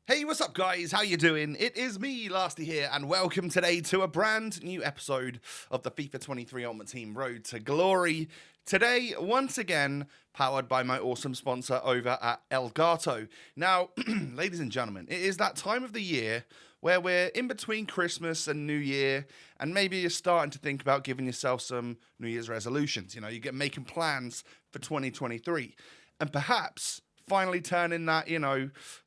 Hey, what's up, guys? How you doing? It is me, Lasty here, and welcome today to a brand new episode of the FIFA 23 Ultimate Team Road to Glory. Today, once again, powered by my awesome sponsor over at Elgato. Now, ladies and gentlemen, it is that time of the year where we're in between Christmas and New Year, and maybe you're starting to think about giving yourself some New Year's resolutions. You know, you get making plans for 2023, and perhaps finally turning that,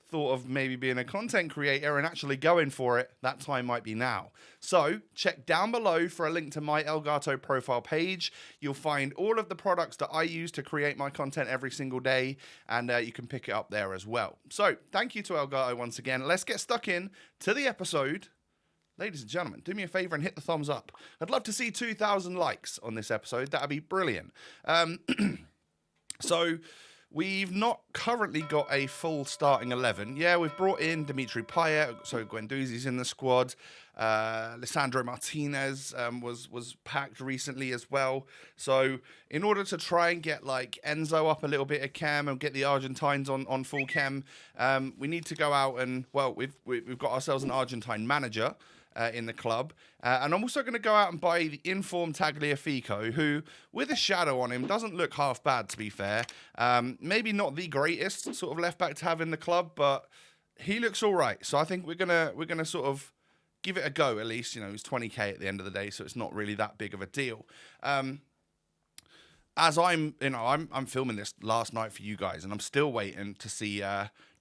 thought of maybe being a content creator and actually going for it, that time might be now. So check down below for a link to my Elgato profile page. You'll find all of the products that I use to create my content every single day, and you can pick it up there as well. So thank you to Elgato once again. Let's get stuck in to the episode. Ladies and gentlemen, do me a favor and hit the thumbs up. I'd love to see 2,000 likes on this episode. That'd be brilliant. So we've not currently got a full starting 11. Yeah, we've brought in Dimitri Payet, so Guendouzi's in the squad. Lisandro Martinez was packed recently as well. So in order to try and get like Enzo up a little bit of chem and get the Argentines on full chem, we need to go out and, well, we've got ourselves an Argentine manager in the club. And I'm also going to go out and buy the informed Tagliafico, who, with a shadow on him, doesn't look half bad, to be fair. Maybe not the greatest sort of left-back to have in the club, but he looks all right. So I think we're gonna sort of give it a go, at least. You know, he's 20k at the end of the day, so it's not really that big of a deal. As I'm filming this last night for you guys, and I'm still waiting to see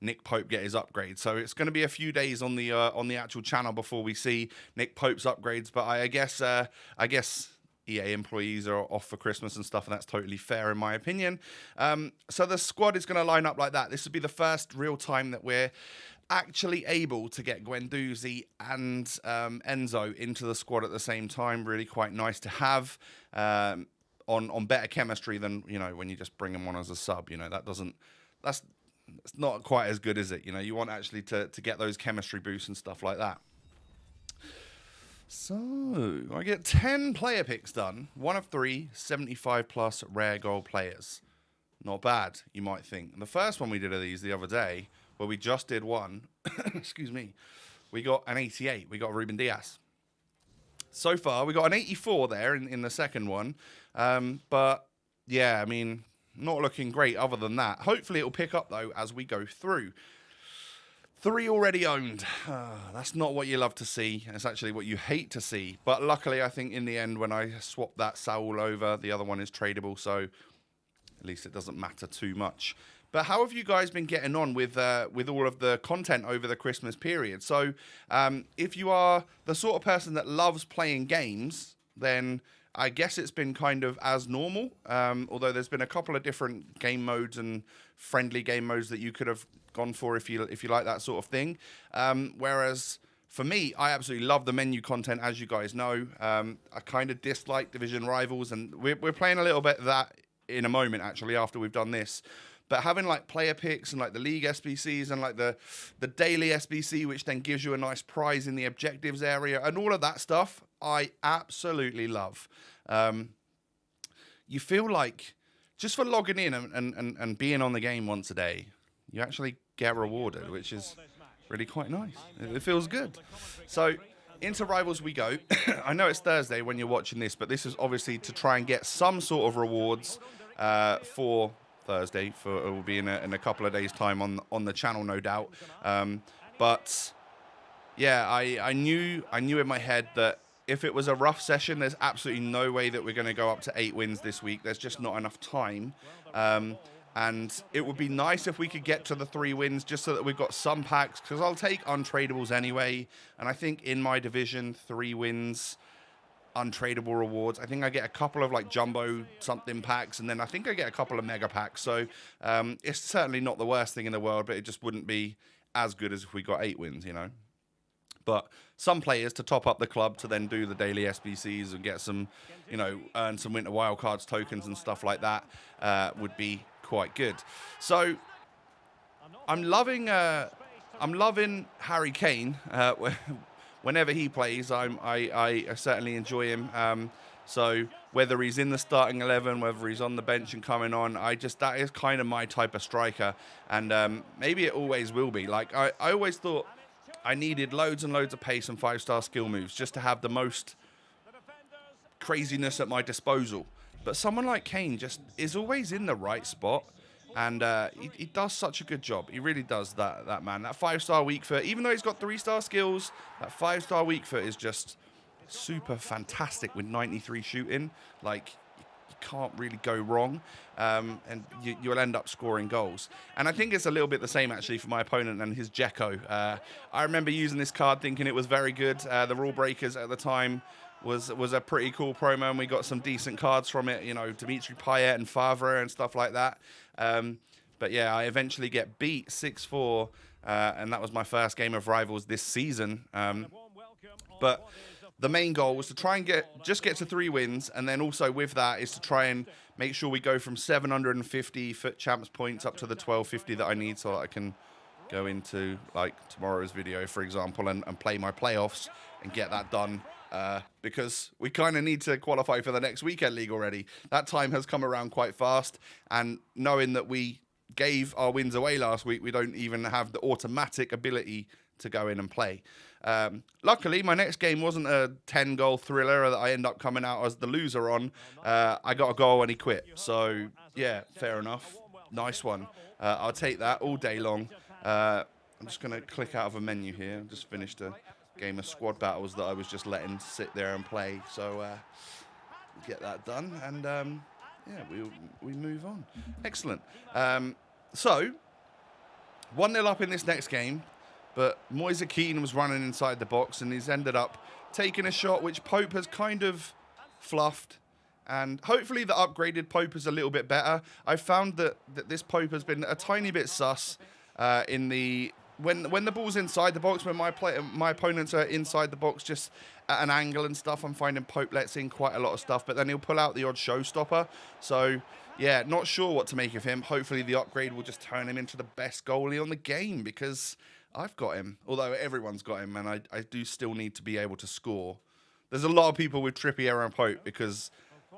Nick Pope get his upgrade. So it's going to be a few days on the actual channel before we see Nick Pope's upgrades. But I guess EA employees are off for Christmas and stuff, and that's totally fair in my opinion. So the squad is going to line up like that. This will be the first real time that we're actually able to get Guendouzi and Enzo into the squad at the same time. Really quite nice to have. On better chemistry than, when you just bring them on as a sub. That's not quite as good, is it? You want actually to get those chemistry boosts and stuff like that. So I get 10 player picks done. 1 of 3 75 plus rare gold players. Not bad, you might think. The first one we did of these the other day, where we just did one, excuse me, we got an 88. We got Ruben Diaz. So far, we got an 84 there in the second one. But, yeah, I mean, not looking great other than that. Hopefully, it'll pick up, though, as we go through. 3 already owned. That's not what you love to see. It's actually what you hate to see. But luckily, I think in the end, when I swap that Saul over, the other one is tradable. So at least it doesn't matter too much. But how have you guys been getting on with all of the content over the Christmas period? So if you are the sort of person that loves playing games, then I guess it's been kind of as normal, although there's been a couple of different game modes and friendly game modes that you could have gone for if you like that sort of thing. Whereas for me, I absolutely love the menu content, as you guys know. I kind of dislike Division Rivals, and we're playing a little bit of that in a moment, actually, after we've done this. But having like player picks and like the league SBCs and like the daily SBC, which then gives you a nice prize in the objectives area and all of that stuff, I absolutely love. You feel like just for logging in and being on the game once a day, you actually get rewarded, which is really quite nice. It feels good. So into Rivals we go. I know it's Thursday when you're watching this, but this is obviously to try and get some sort of rewards for Thursday. It will be in a couple of days' time on the channel, no doubt. But yeah, I knew in my head that if it was a rough session, there's absolutely no way that we're going to go up to 8 wins this week. There's just not enough time. And it would be nice if we could get to the 3 wins just so that we've got some packs, because I'll take untradables anyway. And I think in my division, 3 wins, untradeable rewards. I think I get a couple of like jumbo something packs, and then I think I get a couple of mega packs. So it's certainly not the worst thing in the world, but it just wouldn't be as good as if we got 8 wins, But some players to top up the club to then do the daily SBCs and get some, earn some winter wildcards tokens and stuff like that would be quite good. So I'm loving Harry Kane. Whenever he plays, I certainly enjoy him. So whether he's in the starting 11, whether he's on the bench and coming on. That is kind of my type of striker, and maybe it always will be. Like I always thought I needed loads and loads of pace and 5-star skill moves just to have the most craziness at my disposal. But someone like Kane just is always in the right spot, and he does such a good job. He really does, that man. That 5-star weak foot, even though he's got 3-star skills, that 5-star weak foot is just super fantastic with 93 shooting. Like, you can't really go wrong, and you'll end up scoring goals. And I think it's a little bit the same, actually, for my opponent and his Dzeko. I remember using this card thinking it was very good. The Rule Breakers at the time was a pretty cool promo, and we got some decent cards from it, you know, Dimitri Payet and Favre and stuff like that. But yeah, I eventually get beat 6-4, and that was my first game of Rivals this season. But the main goal was to try and get to 3 wins, and then also with that is to try and make sure we go from 750 FUT Champs points up to the 1250 that I need, so that I can go into like tomorrow's video, for example, and play my playoffs and get that done. Because we kind of need to qualify for the next weekend league already. That time has come around quite fast, and knowing that we gave our wins away last week, we don't even have the automatic ability to go in and play. Luckily, my next game wasn't a 10-goal thriller that I end up coming out as the loser on. I got a goal and he quit. So, yeah, fair enough. Nice one. I'll take that all day long. I'm just going to click out of a menu here. I've just finished a game of squad battles that I was just letting sit there and play. So, get that done. And, yeah, we move on. Excellent. So, 1-0 up in this next game. But Moise Keane was running inside the box, and he's ended up taking a shot which Pope has kind of fluffed. And hopefully the upgraded Pope is a little bit better. I found that this Pope has been a tiny bit sus in the when the ball's inside the box, when my opponents are inside the box just at an angle and stuff. I'm finding Pope lets in quite a lot of stuff, but then he'll pull out the odd showstopper. So yeah, not sure what to make of him. Hopefully the upgrade will just turn him into the best goalie on the game, because I've got him, although everyone's got him, and I do still need to be able to score. There's a lot of people with Trippier and Pope because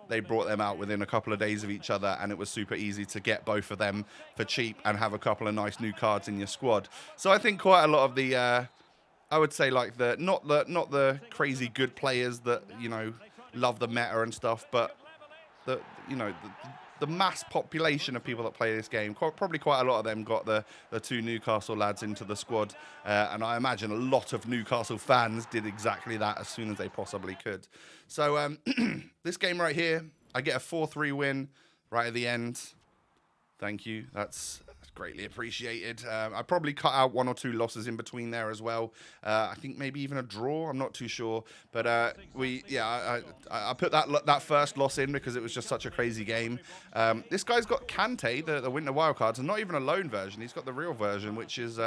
they brought them out within a couple of days of each other, and it was super easy to get both of them for cheap and have a couple of nice new cards in your squad. So I think quite a lot of the, I would say like not the crazy good players that, you know, love the meta and stuff, but the mass population of people that play this game, probably quite a lot of them got the 2 Newcastle lads into the squad, and I imagine a lot of Newcastle fans did exactly that as soon as they possibly could. So this game right here, I get a 4-3 win right at the end. Thank you. That's greatly appreciated. I probably cut out 1 or 2 losses in between there as well. I think maybe even a draw. I'm not too sure. But I put that first loss in because it was just such a crazy game. This guy's got Kante, the Winter Wildcards, and not even a loan version. He's got the real version, which is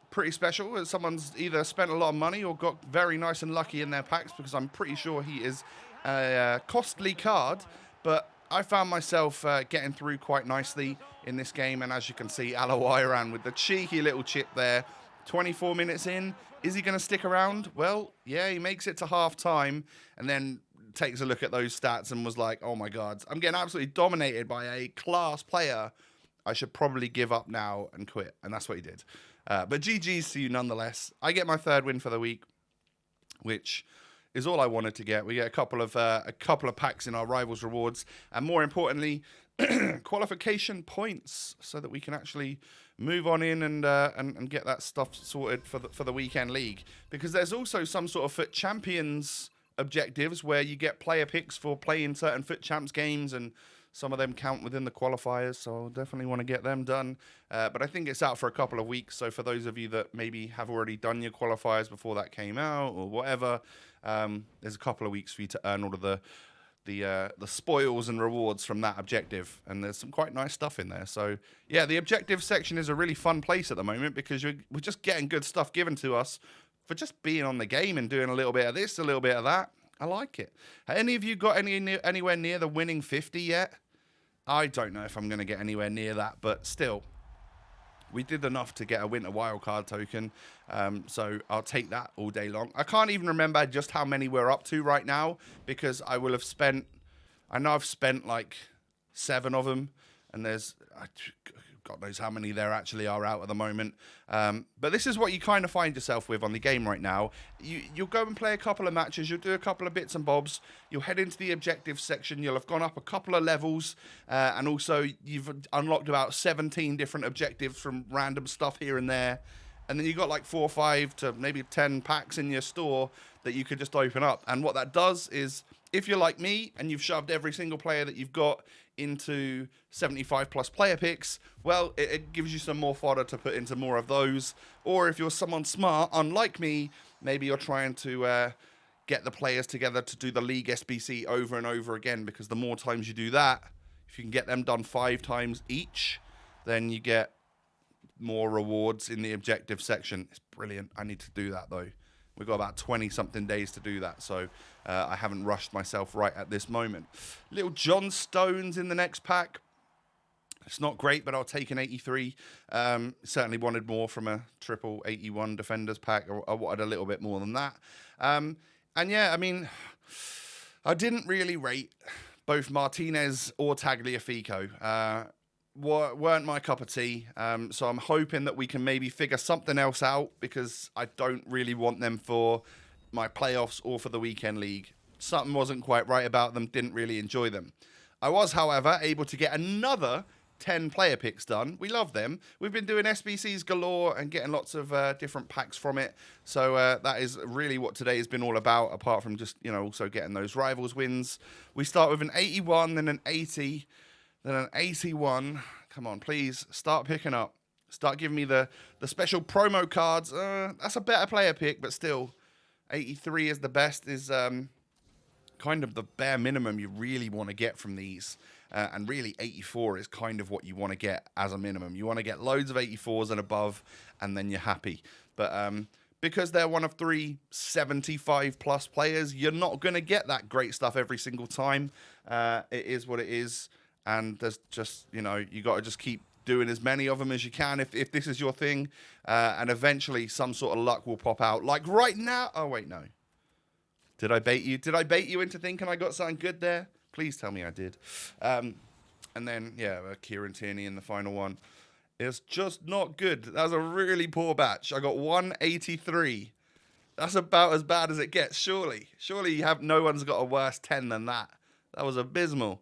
pretty special. Someone's either spent a lot of money or got very nice and lucky in their packs, because I'm pretty sure he is a costly card. But I found myself getting through quite nicely in this game, and as you can see, Alawiran with the cheeky little chip there. 24 minutes in, is he going to stick around? Well, yeah, he makes it to half-time, and then takes a look at those stats and was like, oh my God, I'm getting absolutely dominated by a class player. I should probably give up now and quit, and that's what he did. But GG's to you nonetheless. I get my 3rd win for the week, which is all I wanted to get. We get a couple of packs in our Rivals rewards, and more importantly, qualification points, so that we can actually move on in and get that stuff sorted for the weekend league. Because there's also some sort of FUT Champions objectives where you get player picks for playing certain FUT Champs games, and some of them count within the qualifiers, so I'll definitely want to get them done. But I think it's out for a couple of weeks, so for those of you that maybe have already done your qualifiers before that came out or whatever, there's a couple of weeks for you to earn all of the spoils and rewards from that objective, and there's some quite nice stuff in there. So yeah, the objective section is a really fun place at the moment, because we're just getting good stuff given to us for just being on the game and doing a little bit of this, a little bit of that. I like it. Have any of you got anywhere near the winning 50 yet? I don't know if I'm going to get anywhere near that, but still, we did enough to get a Winter Wildcard token, so I'll take that all day long. I can't even remember just how many we're up to right now, because I will have spent I know I've spent like 7 of them, and there's God knows how many there actually are out at the moment. But this is what you kind of find yourself with on the game right now. You'll go and play a couple of matches, you'll do a couple of bits and bobs, you'll head into the objectives section, you'll have gone up a couple of levels, and also you've unlocked about 17 different objectives from random stuff here and there. And then you've got like 4 or 5 to maybe 10 packs in your store that you could just open up. And what that does is, if you're like me and you've shoved every single player that you've got into 75 plus player picks, well, it gives you some more fodder to put into more of those. Or if you're someone smart, unlike me, maybe you're trying to get the players together to do the league SBC over and over again, because the more times you do that, if you can get them done 5 times each, then you get more rewards in the objective section. It's brilliant. I need to do that though. We've got about 20-something days to do that, so I haven't rushed myself right at this moment. Little John Stones in the next pack. It's not great, but I'll take an 83. Certainly wanted more from a triple 81 defenders pack. I wanted a little bit more than that. And yeah, I mean, I didn't really rate both Martinez or Tagliafico. Weren't my cup of tea, so I'm hoping that we can maybe figure something else out, because I don't really want them for my playoffs or for the weekend league. Something wasn't quite right about them, didn't really enjoy them. I was, however, able to get another 10 player picks done. We love them. We've been doing SBCs galore and getting lots of different packs from it, so that is really what today has been all about, apart from just, you know, also getting those rivals wins. We start with an 81, then an 80, then an 81. Come on, please, start picking up. Start giving me the special promo cards. That's a better player pick, but still, 83 is the best, is kind of the bare minimum you really want to get from these. And really, 84 is kind of what you want to get as a minimum. You want to get loads of 84s and above, and then you're happy. But because they're one of 3 75-plus players, you're not going to get that great stuff every single time. It is what it is. And there's just, you know, you got to just keep doing as many of them as you can if this is your thing. And eventually some sort of luck will pop out. Like right now. Oh, wait, no. Did I bait you? Did I bait you into thinking I got something good there? Please tell me I did. And then, yeah, Kieran Tierney in the final one. It's just not good. That was a really poor batch. I got 183. That's about as bad as it gets, surely. Surely no one's got a worse 10 than that. That was abysmal.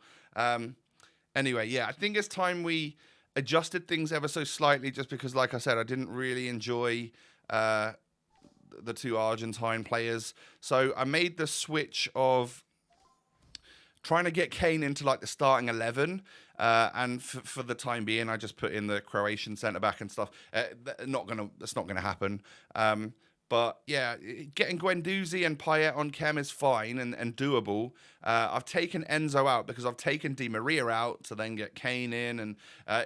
Anyway, yeah, I think it's time we adjusted things ever so slightly, just because, like I said, I didn't really enjoy the 2 Argentine players. So I made the switch of trying to get Kane into like the starting 11, and for the time being, I just put in the Croatian centre-back and stuff. That's not gonna happen. But yeah, getting Guendouzi and Payet on chem is fine and doable. I've taken Enzo out because I've taken Di Maria out to then get Kane in. And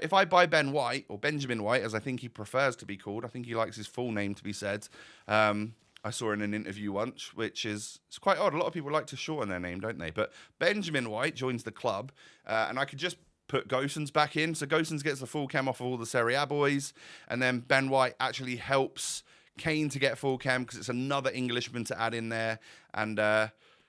if I buy Ben White, or Benjamin White, as I think he prefers to be called, I think he likes his full name to be said. I saw in an interview once, which is it's quite odd. A lot of people like to shorten their name, don't they? But Benjamin White joins the club, and I could just put Gosens back in. So Gosens gets the full chem off of all the Serie A boys, and then Ben White actually helps Kane to get full chem because it's another Englishman to add in there. And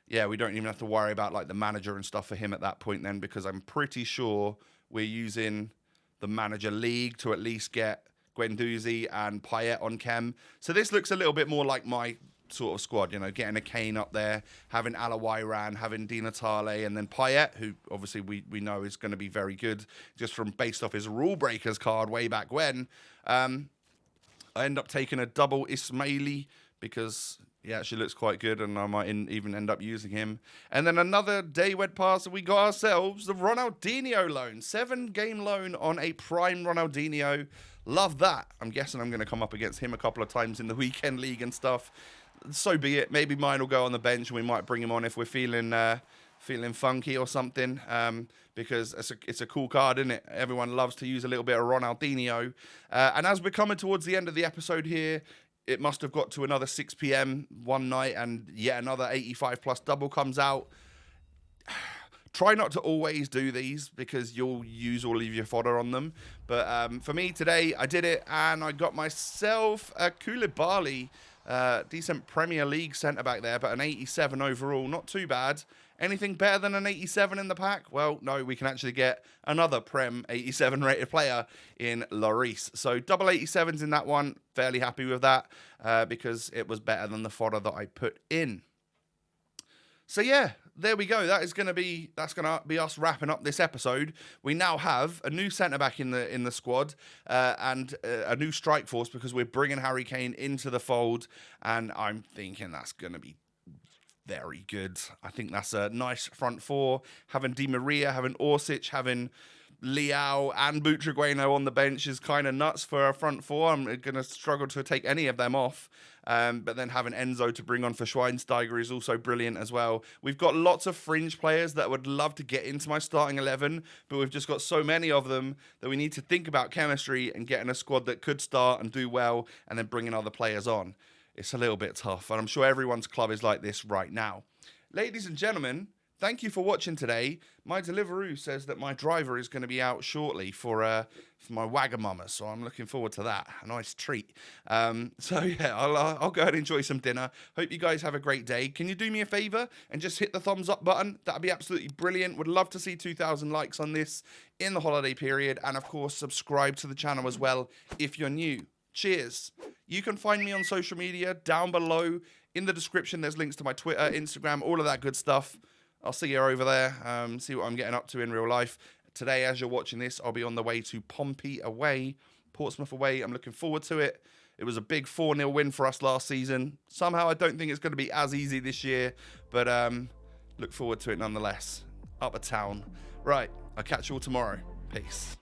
yeah, we don't even have to worry about like the manager and stuff for him at that point then, because I'm pretty sure we're using the manager league to at least get Guendouzi and Payet on chem. So this looks a little bit more like my sort of squad, you know, getting a Kane up there, having Alawairan, having Di Natale, and then Payet, who obviously we know is going to be very good just from based off his rule breakers card way back when. I end up taking a double Ismaili because he actually looks quite good, and I might even end up using him. And then another Daywed pass, and we got ourselves the Ronaldinho loan. 7-game loan on a prime Ronaldinho. Love that. I'm guessing I'm going to come up against him a couple of times in the weekend league and stuff. So be it. Maybe mine will go on the bench, and we might bring him on if we're feeling funky or something, because it's a cool card, isn't it? Everyone loves to use a little bit of Ronaldinho. And as we're coming towards the end of the episode here, it must have got to another 6 p.m. one night, and yet another 85-plus double comes out. Try not to always do these because you'll use all of your fodder on them. But for me today, I did it, and I got myself a Koulibaly, decent Premier League centre-back there, but an 87 overall. Not too bad. Anything better than an 87 in the pack? Well, no, we can actually get another Prem 87 rated player in Lloris. So double 87s in that one. Fairly happy with that because it was better than the fodder that I put in. So yeah, there we go. That's gonna be us wrapping up this episode. We now have a new centre back in the squad and a new strike force because we're bringing Harry Kane into the fold, and I'm thinking that's gonna be very good. I think that's a nice front four. Having Di Maria, having Orsic, having Leao and Butragueno on the bench is kind of nuts for a front four. I'm going to struggle to take any of them off. But then having Enzo to bring on for Schweinsteiger is also brilliant as well. We've got lots of fringe players that would love to get into my starting 11, but we've just got so many of them that we need to think about chemistry and getting a squad that could start and do well and then bringing other players on. It's a little bit tough, and I'm sure everyone's club is like this right now. Ladies and gentlemen, thank you for watching today. My Deliveroo says that my driver is going to be out shortly for my Wagamama, so I'm looking forward to that. A nice treat. So yeah, I'll go and enjoy some dinner. Hope you guys have a great day. Can you do me a favor and just hit the thumbs up button? That'd be absolutely brilliant. Would love to see 2,000 likes on this in the holiday period, and of course, subscribe to the channel as well if you're new. Cheers. You can find me on social media down below. In the description, there's links to my Twitter, Instagram, all of that good stuff. I'll see you over there, see what I'm getting up to in real life. Today, as you're watching this, I'll be on the way to Pompey away, Portsmouth away. I'm looking forward to it. It was a big 4-0 win for us last season. Somehow, I don't think it's going to be as easy this year, but look forward to it nonetheless. Up a town. Right, I'll catch you all tomorrow. Peace.